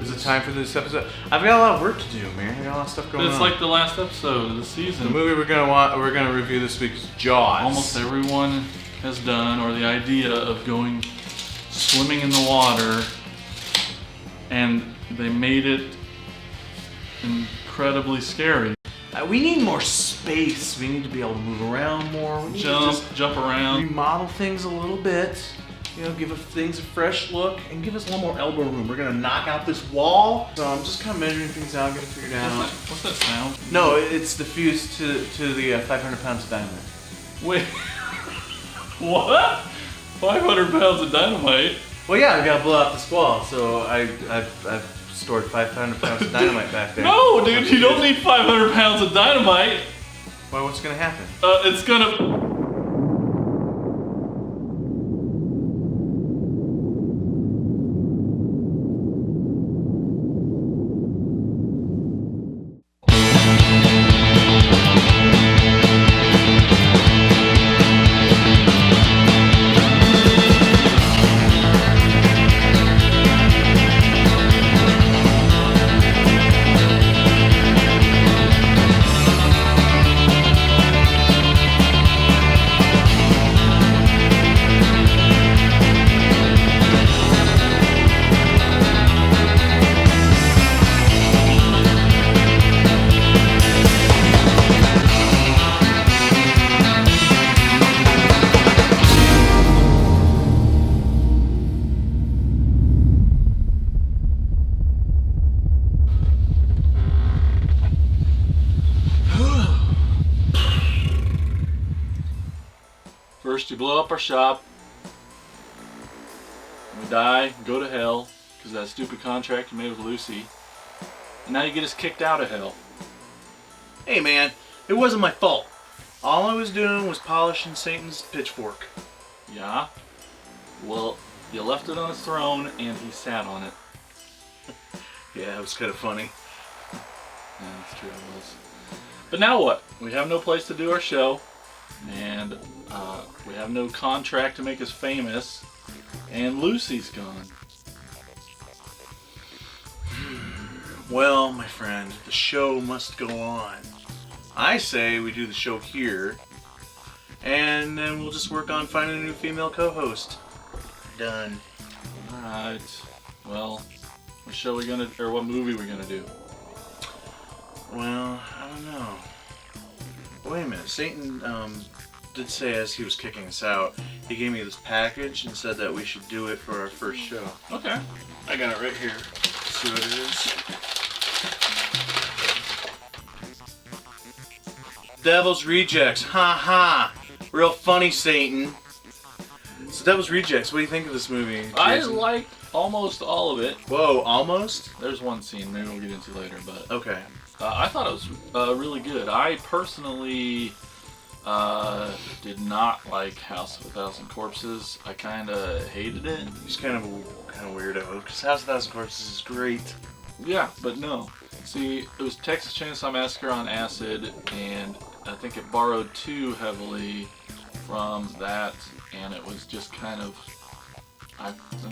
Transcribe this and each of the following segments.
Is it time for this episode? I've got a lot of work to do, man. I got a lot of stuff going on. It's like the last episode of the season. The movie we're gonna review this week is Jaws. Almost everyone has done, or the idea of going swimming in the water, and they made it incredibly scary. We need more space. We need to be able to move around more. We need to Jump around. remodel things a little bit. You know, give things a fresh look and give us a little more elbow room. We're gonna knock out this wall. So I'm just kind of measuring things out, getting figured out. What's that sound? No, it's the fuse to the 500 pounds of dynamite. Wait. What? 500 pounds of dynamite? Well, yeah, I gotta blow out this wall. So I've stored 500 pounds of dynamite back there. No, dude, you don't need 500 pounds of dynamite. Why? What's gonna happen? It's gonna. First you blow up our shop, we die, go to hell, because of that stupid contract you made with Lucy, and now you get us kicked out of hell. Hey man, it wasn't my fault. All I was doing was polishing Satan's pitchfork. Yeah? Well, you left it on his throne, and he sat on it. Yeah, it was kind of funny. Yeah, that's true, it was. But now what? We have no place to do our show, and we have no contract to make us famous, and Lucy's gone. Well, my friend, the show must go on. I say we do the show here, and then we'll just work on finding a new female co-host. Done. Alright. Well, what show we gonna, or what movie we gonna do? Well, I don't know. Wait a minute, Satan did say as he was kicking us out, he gave me this package and said that we should do it for our first show. Okay. I got it right here. Let's see what it is. Devil's Rejects. Ha ha. Real funny, Satan. So Devil's Rejects, what do you think of this movie, Jason? I liked almost all of it. Whoa, almost? There's one scene maybe we'll get into later, but Okay. I thought it was really good. I personally did not like House of a Thousand Corpses. I kind of hated it. He's kind of weirdo, because House of a Thousand Corpses is great. Yeah, but no. See, it was Texas Chainsaw Massacre on acid, and I think it borrowed too heavily from that, and it was just kind of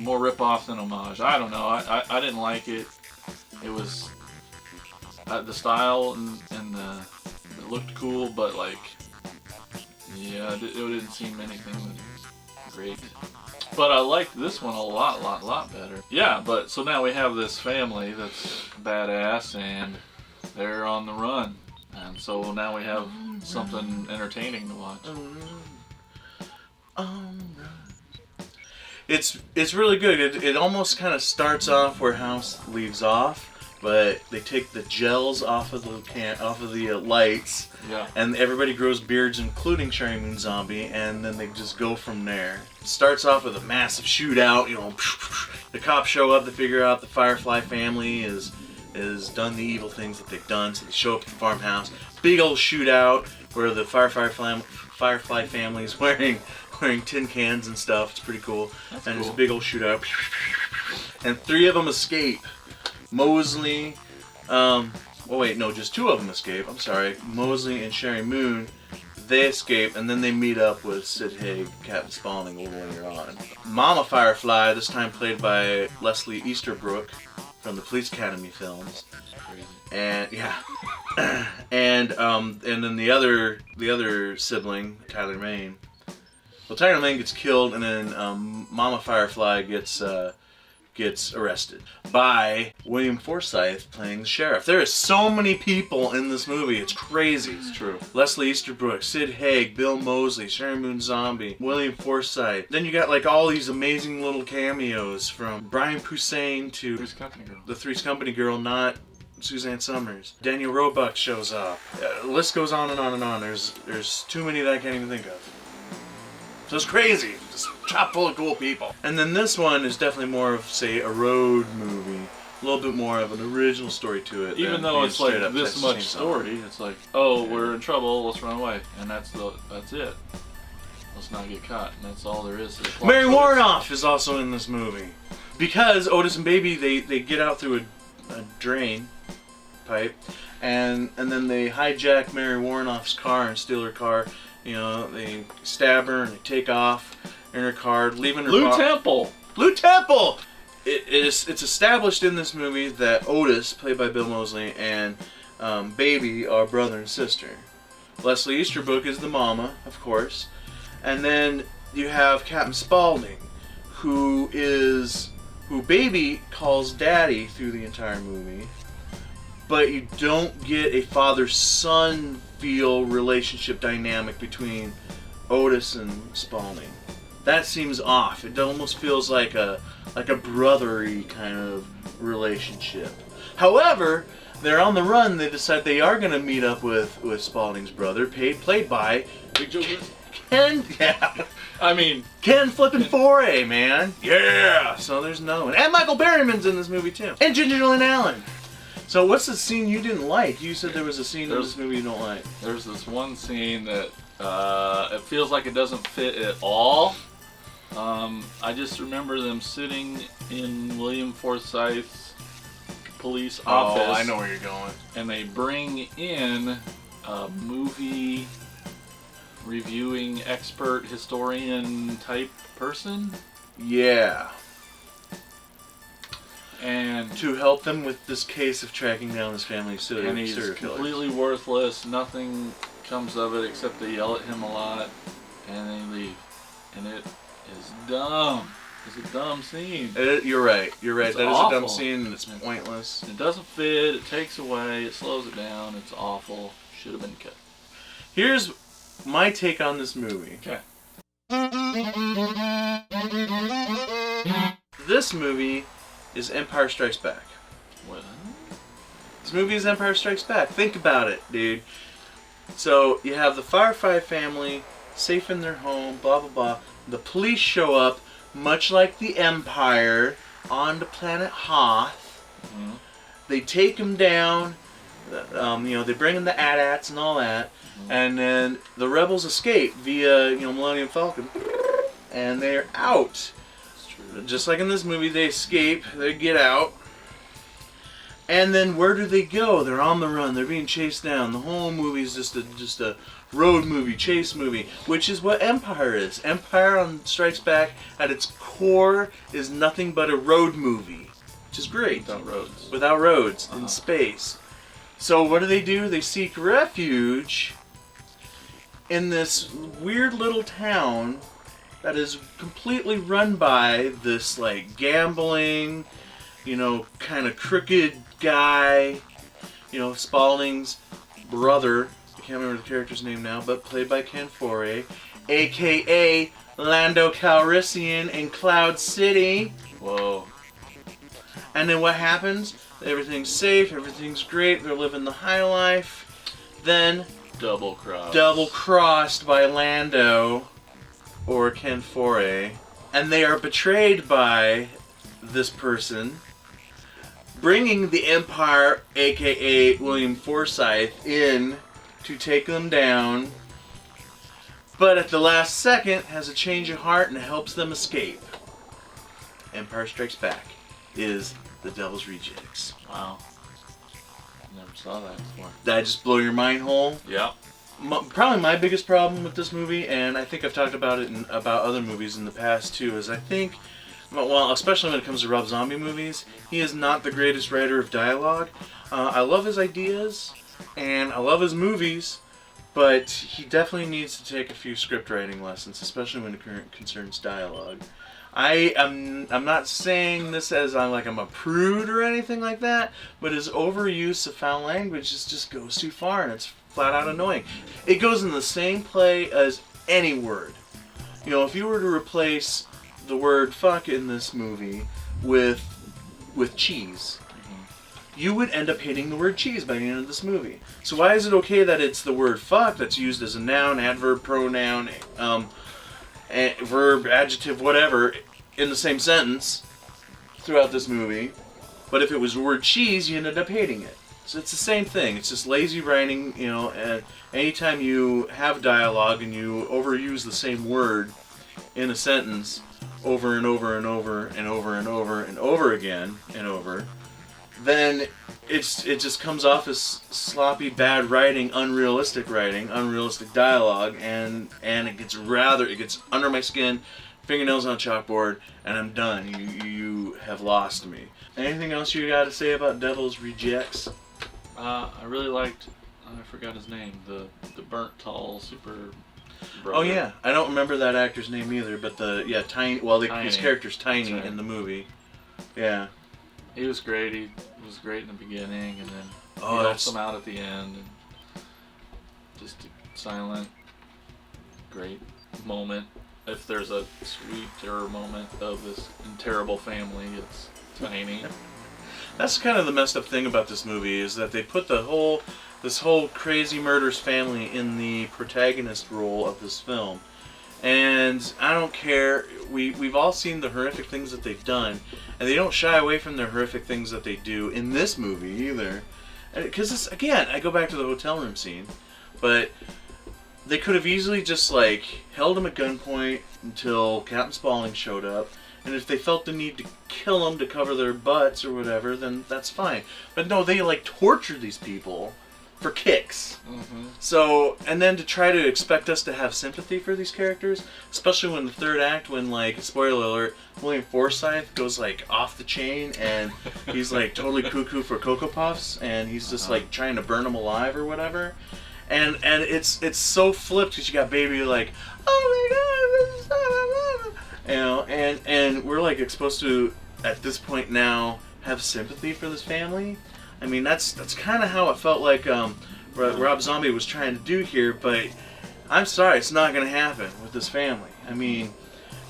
more rip-off than homage. I don't know. I didn't like it. It was the style and it looked cool, but like, yeah, it didn't seem anything great. But I liked this one a lot better. Yeah, but so now we have this family that's badass and they're on the run. And so now we have something entertaining to watch. It's really good. It almost kind of starts off where House leaves off, but they take the gels off of the lights. Yeah. And everybody grows beards, including Sherry Moon Zombie, and then they just go from there. It starts off with a massive shootout. You know, the cops show up to figure out the Firefly family is done the evil things that they've done, so they show up at the farmhouse. Big old shootout where the Firefly family is wearing tin cans and stuff. It's pretty cool. That's and cool. There's a big old shootout. And 3 of them escape. Mosley, just 2 of them escape. I'm sorry. Mosley and Sherry Moon, they escape, and then they meet up with Sid Haig, Captain Spaulding, a little later on. Mama Firefly, this time played by Leslie Easterbrook, from the Police Academy films. Crazy. And yeah, and then the other sibling, Tyler Mane. Well, Tyler Mane gets killed, and then Mama Firefly gets arrested by William Forsythe playing the sheriff. There are so many people in this movie. It's crazy. It's true. Leslie Easterbrook, Sid Haig, Bill Moseley, Sherry Moon Zombie, William Forsythe. Then you got like all these amazing little cameos from Brian Posehn to Three's Company Girl. the Three's Company Girl, not Suzanne Summers. Daniel Roebuck shows up. The list goes on and on and on. There's too many that I can't even think of. So it's crazy. Just chock full of cool people. And then this one is definitely more of, say, a road movie. A little bit more of an original story to it. Even though it's like this much story, it's like, oh, we're in trouble, let's run away. And that's it. Let's not get caught. And that's all there is to the plot. Mary Warnoff is also in this movie. Because Otis and Baby, they get out through a drain pipe. And then they hijack Mary Warnoff's car and steal her car. You know, they stab her and they take off in her car, leaving her Lou Temple! Lou Temple! It's established in this movie that Otis, played by Bill Moseley, and Baby are brother and sister. Leslie Easterbrook is the mama, of course. And then you have Captain Spaulding, who Baby calls Daddy through the entire movie. But you don't get a father-son feel relationship dynamic between Otis and Spaulding. That seems off. It almost feels like a brotherly kind of relationship. However, they're on the run. They decide they are going to meet up with Spaulding's brother, played by Big Joe Ken. Yeah. I mean, Ken flippin' Foray, man. Yeah. So there's another one. And Michael Berryman's in this movie too. And Ginger Lynn Allen. So what's the scene you didn't like? You said there was a scene in this movie you don't like. There's this one scene that it feels like it doesn't fit at all. I just remember them sitting in William Forsythe's police office. Oh, I know where you're going. And they bring in a movie reviewing expert historian type person. Yeah. And to help them with this case of tracking down his family's serial and he's killers. completely worthless. Nothing comes of it except they yell at him a lot, and they leave. And it is dumb. It's a dumb scene. You're right. You're right. It's That awful. is a dumb scene, and it's pointless. It doesn't fit. It takes away. It slows it down. It's awful. Should have been cut. Here's my take on this movie. Okay. This movie is Empire Strikes Back. What? This movie is Empire Strikes Back. Think about it, dude. So you have the Firefly family safe in their home, blah blah blah. The police show up, much like the Empire, on the planet Hoth. Mm-hmm. They take them down. They bring in the AT-ATs and all that, and then the rebels escape via Millennium Falcon, and they're out. Just like in this movie, they escape, they get out, and then where do they go? They're on the run. They're being chased down. The whole movie is just a road movie, chase movie, which is what Empire is. Empire on Strikes Back, at its core, is nothing but a road movie, which is great. Without roads in space. So what do? They seek refuge in this weird little town that is completely run by this like gambling, kind of crooked guy, Spaulding's brother. I can't remember the character's name now, but played by Ken Foray, aka Lando Calrissian in Cloud City. Whoa. And then what happens? Everything's safe, everything's great, they're living the high life. Then Double crossed by Lando or Ken Foray, and they are betrayed by this person, bringing the Empire, aka William Forsythe, in to take them down, but at the last second has a change of heart and helps them escape. Empire Strikes Back is The Devil's Rejects. Wow. Never saw that before. Did I just blow your mind hole? Yeah. Probably my biggest problem with this movie, and I think I've talked about it about other movies in the past too, is I think Well, especially when it comes to Rob Zombie movies, he is not the greatest writer of dialogue. I love his ideas, and I love his movies, but he definitely needs to take a few script writing lessons, especially when it concerns dialogue. I'm not saying this as I'm a prude or anything like that, but his overuse of foul language just goes too far, and it's flat out annoying. It goes in the same play as any word. You know, if you were to replace the word fuck in this movie with cheese, you would end up hating the word cheese by the end of this movie. So why is it okay that it's the word fuck that's used as a noun, adverb, pronoun, verb, adjective, whatever, in the same sentence throughout this movie, but if it was the word cheese, you ended up hating it? So it's the same thing. It's just lazy writing, you know, and anytime you have dialogue and you overuse the same word in a sentence over and over and over and over and over and over again and over, then it just comes off as sloppy, bad writing, unrealistic dialogue, and it gets under my skin, fingernails on a chalkboard, and I'm done. You have lost me. Anything else you got to say about Devil's Rejects? I really liked, I forgot his name, the burnt tall super brother. Oh yeah, I don't remember that actor's name either, but Tiny. Well, his character's Tiny in the movie. Yeah. He was great. He was great in the beginning, and then he helps them out at the end. And just a silent, great moment. If there's a sweeter moment of this terrible family, it's Tiny. That's kind of the messed up thing about this movie, is that they put this whole crazy murderous family in the protagonist role of this film. And I don't care. We've all seen the horrific things that they've done, and they don't shy away from the horrific things that they do in this movie either. Because again, I go back to the hotel room scene, but they could have easily just held him at gunpoint until Captain Spaulding showed up, and if they felt the need to kill him to cover their butts or whatever, then that's fine. But no, they torture these people for kicks. Mm-hmm. So, and then to try to expect us to have sympathy for these characters, especially when the third act, when spoiler alert, William Forsythe goes off the chain and he's totally cuckoo for Cocoa Puffs, and he's just trying to burn them alive or whatever, and it's so flipped because you got Baby oh my god, you know, and we're supposed to at this point now have sympathy for this family. I mean, that's kind of how it felt like Rob Zombie was trying to do here, but I'm sorry, it's not going to happen with this family. I mean,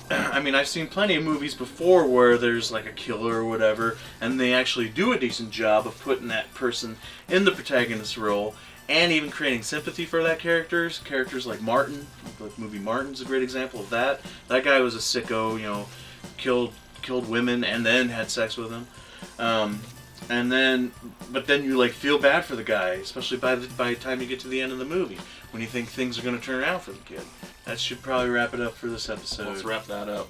I've seen plenty of movies before where there's a killer or whatever, and they actually do a decent job of putting that person in the protagonist role, and even creating sympathy for that characters. Characters like Martin, the movie Martin's a great example of that. That guy was a sicko, you know, killed women and then had sex with them. But then you feel bad for the guy, especially by the time you get to the end of the movie, when you think things are going to turn out for the kid. That should probably wrap it up for this episode. Let's wrap that up.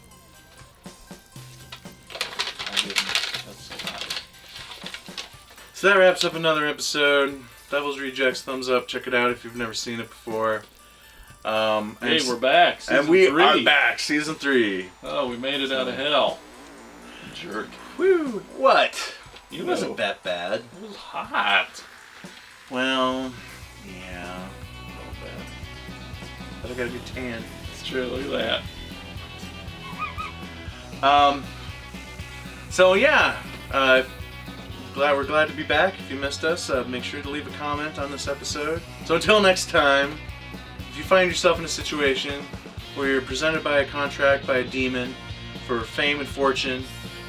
So that wraps up another episode. Devil's Rejects, thumbs up. Check it out if you've never seen it before. Hey, we're back. And we are back. Season 3. Oh, we made it out of hell. Jerk. Woo! What? It wasn't that bad. It was hot. Well, yeah. A little bit. But I got a good tan. It's true. Look at that. So yeah. We're glad to be back. If you missed us, make sure to leave a comment on this episode. So until next time, if you find yourself in a situation where you're presented by a contract by a demon for fame and fortune,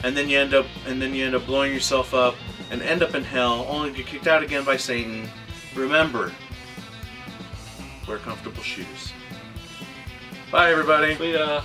and then you end up blowing yourself up and end up in hell, only to get kicked out again by Satan, remember, wear comfortable shoes. Bye, everybody. See ya.